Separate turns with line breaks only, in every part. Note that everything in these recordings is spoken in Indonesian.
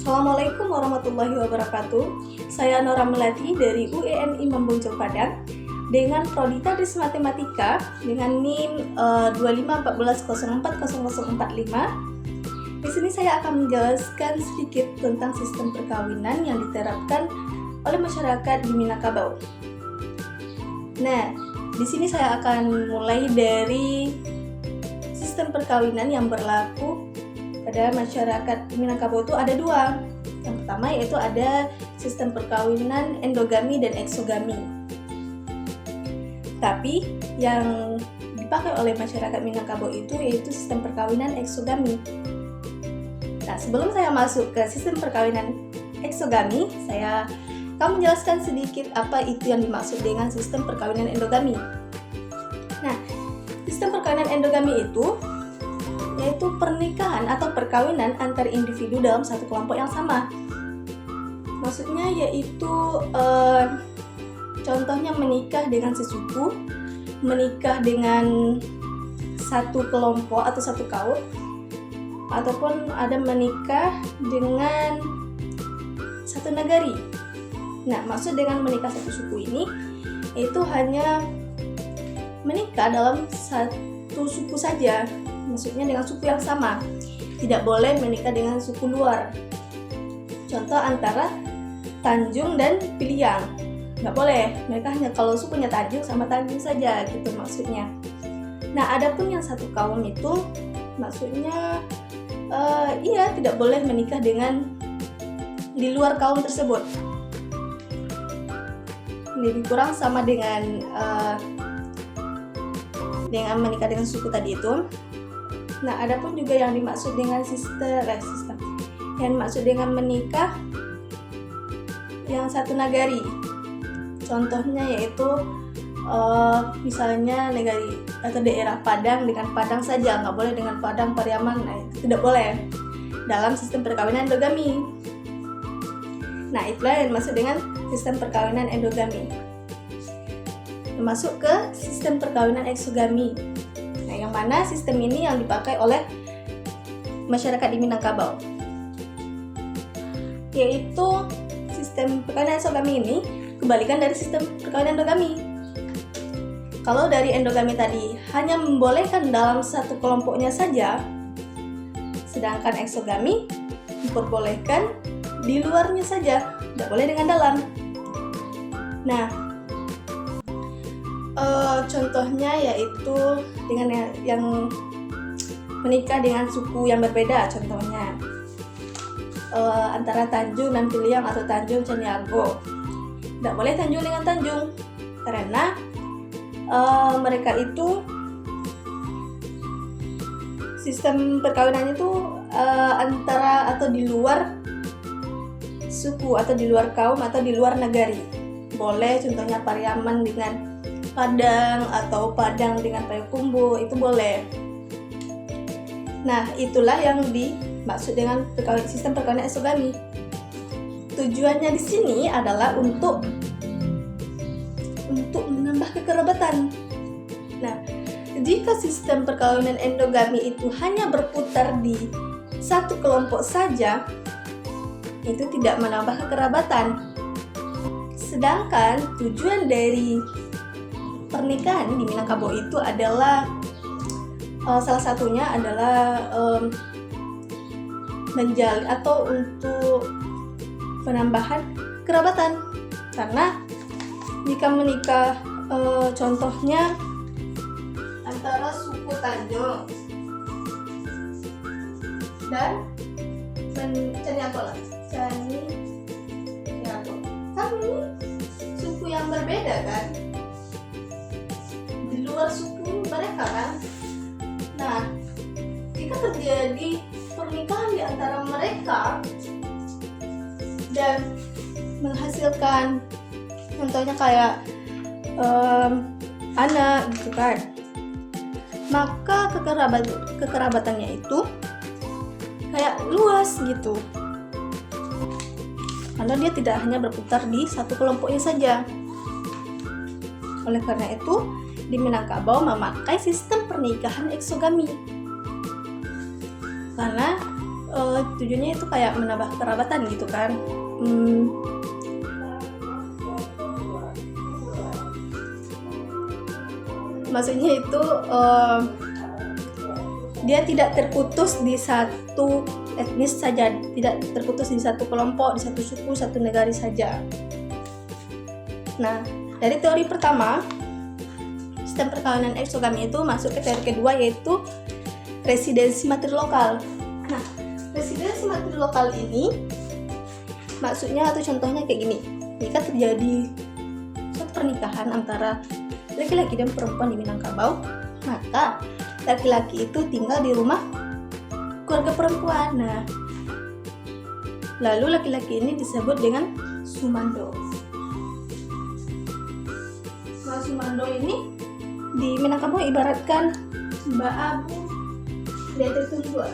Assalamualaikum warahmatullahi wabarakatuh. Saya Nora Melati dari UEN Imam Bonjol Padang dengan prodi Tadris Matematika dengan NIM 2514040045. Di sini saya akan menjelaskan sedikit tentang sistem perkawinan yang diterapkan oleh masyarakat di Minangkabau. Nah, di sini saya akan mulai dari sistem perkawinan yang berlaku pada masyarakat Minangkabau itu ada dua. Yang pertama yaitu ada sistem perkawinan endogami dan eksogami. Tapi yang dipakai oleh masyarakat Minangkabau itu yaitu sistem perkawinan eksogami. Nah, sebelum saya masuk ke sistem perkawinan eksogami, saya akan menjelaskan sedikit apa itu yang dimaksud dengan sistem perkawinan endogami. Nah, sistem perkawinan endogami itu yaitu pernikahan atau perkawinan antar individu dalam satu kelompok yang sama. Maksudnya yaitu contohnya menikah dengan sesuku, menikah dengan satu kelompok atau satu kaum, ataupun ada menikah dengan satu negari. Nah, maksud dengan menikah satu suku ini itu hanya menikah dalam satu suku saja. Maksudnya dengan suku yang sama, tidak boleh menikah dengan suku luar. Contoh antara Tanjung dan Piliang, nggak boleh. Mereka hanya kalau sukunya Tanjung sama Tanjung saja, gitu maksudnya. Nah, adapun yang satu kaum itu, maksudnya tidak boleh menikah dengan di luar kaum tersebut. Lebih kurang sama dengan menikah dengan suku tadi itu. Nah, adapun juga yang dimaksud dengan yang dimaksud dengan menikah yang satu nagari. Contohnya yaitu misalnya negari atau daerah Padang dengan Padang saja, nggak boleh dengan Padang Pariaman. Nah, itu tidak boleh dalam sistem perkawinan endogami. Nah, itulah yang dimaksud dengan sistem perkawinan endogami. Masuk ke sistem perkawinan eksogami. Nah, yang mana sistem ini yang dipakai oleh masyarakat di Minangkabau. Yaitu sistem perkawinan eksogami ini kebalikan dari sistem perkawinan endogami. Kalau dari endogami tadi hanya membolehkan dalam satu kelompoknya saja, sedangkan eksogami diperbolehkan di luarnya saja, tidak boleh dengan dalam. Nah, contohnya yaitu dengan yang menikah dengan suku yang berbeda, contohnya antara Tanjung dan Piliang atau Tanjung Caniago. Tidak boleh Tanjung dengan Tanjung karena mereka itu sistem perkawinannya itu antara atau di luar suku atau di luar kaum atau di luar negari. Boleh contohnya Pariaman dengan Padang atau Padang dengan Payakumbuh, itu boleh. Nah, itulah yang dimaksud dengan sistem perkawinan eksogami. Tujuannya di sini adalah untuk menambah kekerabatan. Nah, jika sistem perkawinan endogami itu hanya berputar di satu kelompok saja, itu tidak menambah kekerabatan. Sedangkan tujuan dari pernikahan di Minangkabau itu adalah salah satunya adalah menjalin atau untuk penambahan kerabatan. Karena jika menikah contohnya antara suku Tanjung dan Caniago kan ini suku yang berbeda kan, di luar suku mereka kan. Nah, jika terjadi pernikahan di antara mereka dan menghasilkan contohnya kayak anak gitu kan, maka kekerabatannya itu kayak luas gitu, karena dia tidak hanya berputar di satu kelompoknya saja. Oleh karena itu, di Minangkabau memakai sistem pernikahan eksogami. Karena tujuannya itu kayak menambah kerabatan gitu kan. Maksudnya itu dia tidak terputus di satu etnis saja, tidak terputus di satu kelompok, di satu suku, satu negara saja. Nah, dari teori pertama, sistem perkawinan eksogami itu masuk ke teori kedua, yaitu residensi materi lokal. Nah, residensi materi lokal ini maksudnya atau contohnya kayak gini. Jika terjadi suatu pernikahan antara laki-laki dan perempuan di Minangkabau, maka laki-laki itu tinggal di rumah keluarga perempuan. Nah, lalu laki-laki ini disebut dengan sumando. Nah, sumando ini di Minangkabau ibaratkan Mbak Abu dia tertunggu.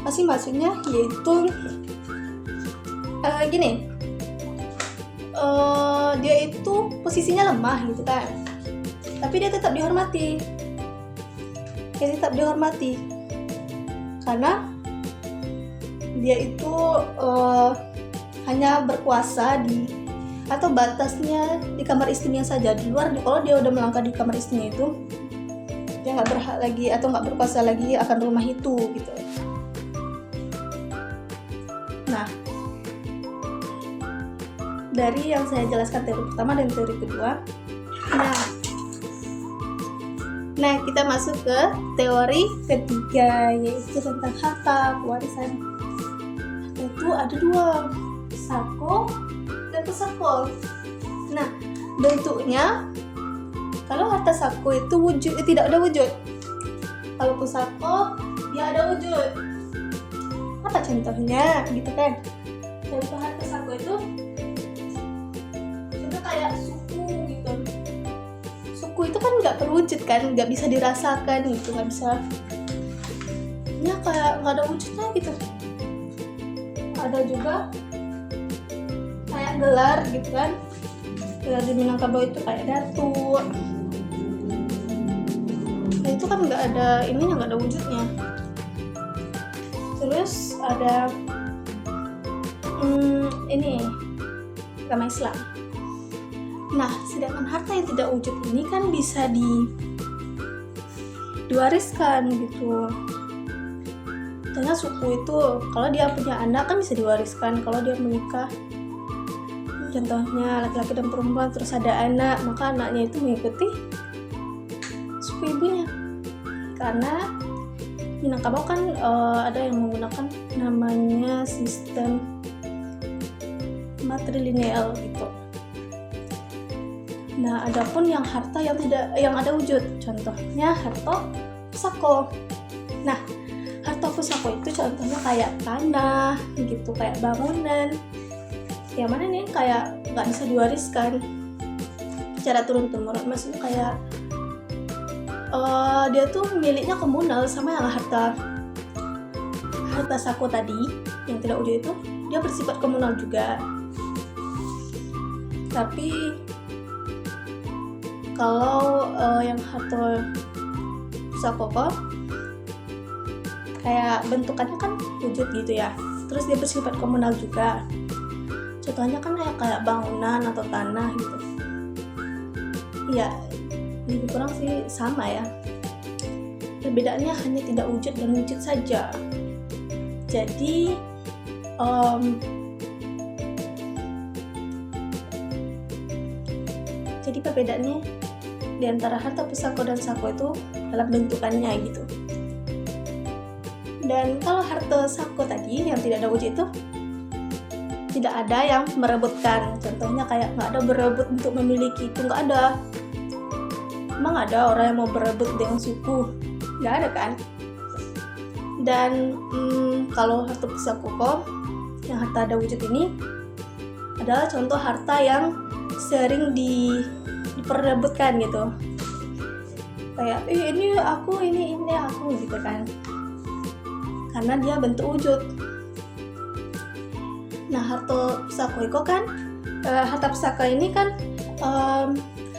Masih maksudnya yaitu gini, dia itu posisinya lemah gitu kan, tapi dia tetap dihormati. Karena dia itu hanya berkuasa atau batasnya di kamar istrinya saja. Di luar, kalau dia udah melangkah di kamar istrinya itu, dia nggak berhak lagi atau nggak berkuasa lagi akan rumah itu gitu. Nah, dari yang saya jelaskan teori pertama dan teori kedua, nah kita masuk ke teori ketiga, yaitu tentang harta pewarisan. Itu ada dua, sako dan pusako. Nah, bentuknya kalau harta sako itu tidak ada wujud. Kalau pusako dia ada wujud. Apa contohnya gitu kan? Contoh harta sako itu kayak suku gitu. Suku itu kan nggak berwujud kan, nggak bisa dirasakan gitu, nggak bisa. Ya kayak nggak ada wujudnya gitu. Ada juga kayak gelar gitu kan. Gelar di Minangkabau itu kayak datu. Nah, itu kan nggak ada ininya, nggak ada wujudnya. Terus ada ini agama Islam. Nah, sedangkan harta yang tidak wujud ini kan bisa diwariskan gitu. Contohnya suku itu, kalau dia punya anak kan bisa diwariskan. Kalau dia menikah, contohnya laki-laki dan perempuan, terus ada anak, maka anaknya itu mengikuti suku ibunya. Karena Minangkabau kan ada yang menggunakan namanya sistem matrilineal gitu. Nah, adapun yang harta yang ada wujud, contohnya harta pusako. Nah, harta pusako itu contohnya kayak tanah gitu, kayak bangunan. Yang mana nih kayak nggak bisa diwariskan secara turun-temurun. Maksudnya kayak dia tuh miliknya komunal, sama yang harta sako tadi yang tidak wujud itu dia bersifat komunal juga. Tapi kalau yang harta pusako kayak bentukannya kan wujud gitu ya, terus dia bersifat komunal juga. Contohnya kan kayak bangunan atau tanah gitu. Ya, lebih kurang sih sama ya. Perbedaannya hanya tidak wujud dan wujud saja. Jadi perbedaannya di antara harta pusako dan sako itu dalam bentukannya gitu. Dan kalau harta sako tadi yang tidak ada wujud itu tidak ada yang merebutkan. Contohnya kayak nggak ada berebut untuk memiliki, itu nggak ada. Emang ada orang yang mau berebut dengan suku? Nggak ada kan? Dan kalau harta pusako yang harta ada wujud ini adalah contoh harta yang sering diperebutkan gitu. Kayak ini aku, ini aku gitu kan. Karena dia bentuk wujud. Nah, harta pusako itu kan harta pusaka ini kan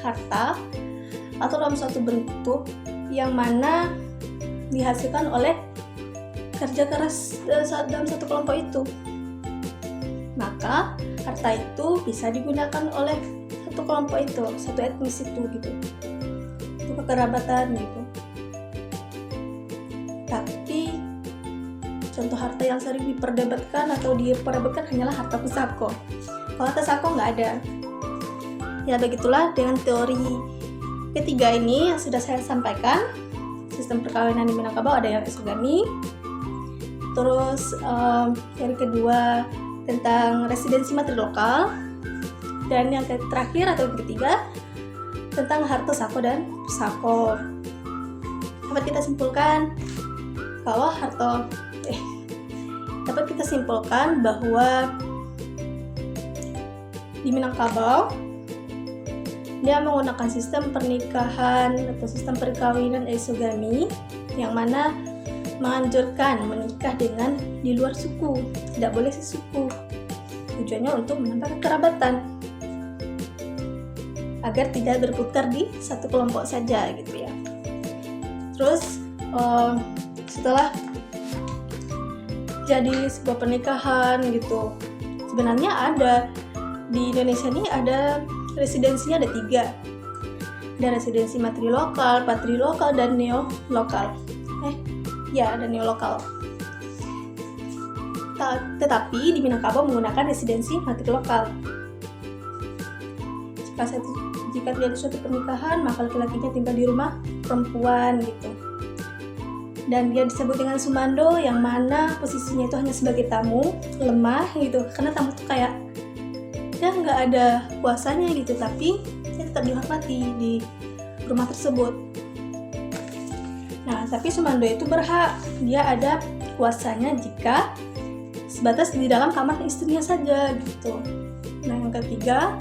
harta atau dalam suatu bentuk yang mana dihasilkan oleh kerja keras dalam satu kelompok itu. Maka harta itu bisa digunakan oleh satu kelompok itu, satu etnis itu gitu, itu kekerabatan gitu. Tapi contoh harta yang sering diperdebatkan atau diperebutkan hanyalah harta pusako. Kalau harta sako nggak ada. Ya begitulah dengan teori ketiga ini yang sudah saya sampaikan. Sistem perkawinan di Minangkabau ada yang exogamy. Terus teori kedua tentang residensi materi lokal. Dan yang terakhir atau yang ketiga tentang harta sako dan pusako. Dapat kita simpulkan bahwa di Minangkabau dia menggunakan sistem pernikahan atau sistem perkawinan exogamy yang mana menganjurkan menikah dengan di luar suku, tidak boleh sesuku. Tujuannya untuk menambah kekerabatan agar tidak berputar di satu kelompok saja gitu ya. Terus setelah jadi sebuah pernikahan gitu, sebenarnya ada di Indonesia ini ada residensinya, ada 3. Ada residensi materi lokal, patri lokal, dan neo lokal. Ada neo lokal. Tetapi di Minangkabau menggunakan residensi materi lokal. Jika terjadi suatu pernikahan, maka laki-lakinya tinggal di rumah perempuan gitu. Dan dia disebut dengan sumando, yang mana posisinya itu hanya sebagai tamu, lemah gitu. Karena tamu tuh kayak dia nggak ada kuasanya gitu, tapi dia tetap dihormati di rumah tersebut. Nah, tapi sumando itu berhak, dia ada kuasanya jika sebatas di dalam kamar istrinya saja gitu. Nah, yang ketiga,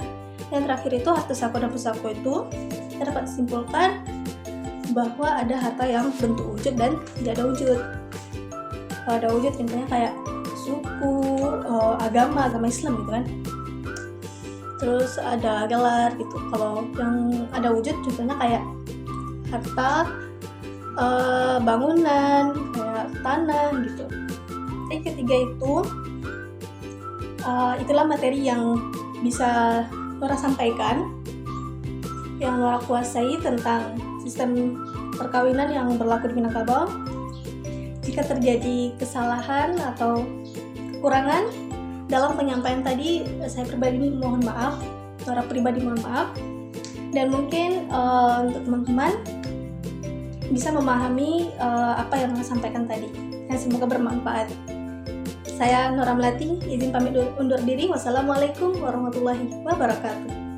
yang terakhir itu harta sako dan pusako itu kita dapat disimpulkan bahwa ada harta yang bentuk wujud dan tidak ada wujud. Kalau ada wujud contohnya kayak suku, agama Islam gitu kan. Terus ada gelar gitu. Kalau yang ada wujud contohnya kayak harta bangunan, kayak tanah gitu. Jadi ketiga itu itulah materi yang bisa Nora sampaikan, yang Nora kuasai tentang sistem perkawinan yang berlaku di Minangkabau. Jika terjadi kesalahan atau kekurangan dalam penyampaian tadi, saya pribadi mohon maaf, Nora pribadi mohon maaf. Dan mungkin untuk teman-teman bisa memahami apa yang Nora sampaikan tadi. Dan semoga bermanfaat. Saya Nora Melati, izin pamit undur diri. Wassalamualaikum warahmatullahi wabarakatuh.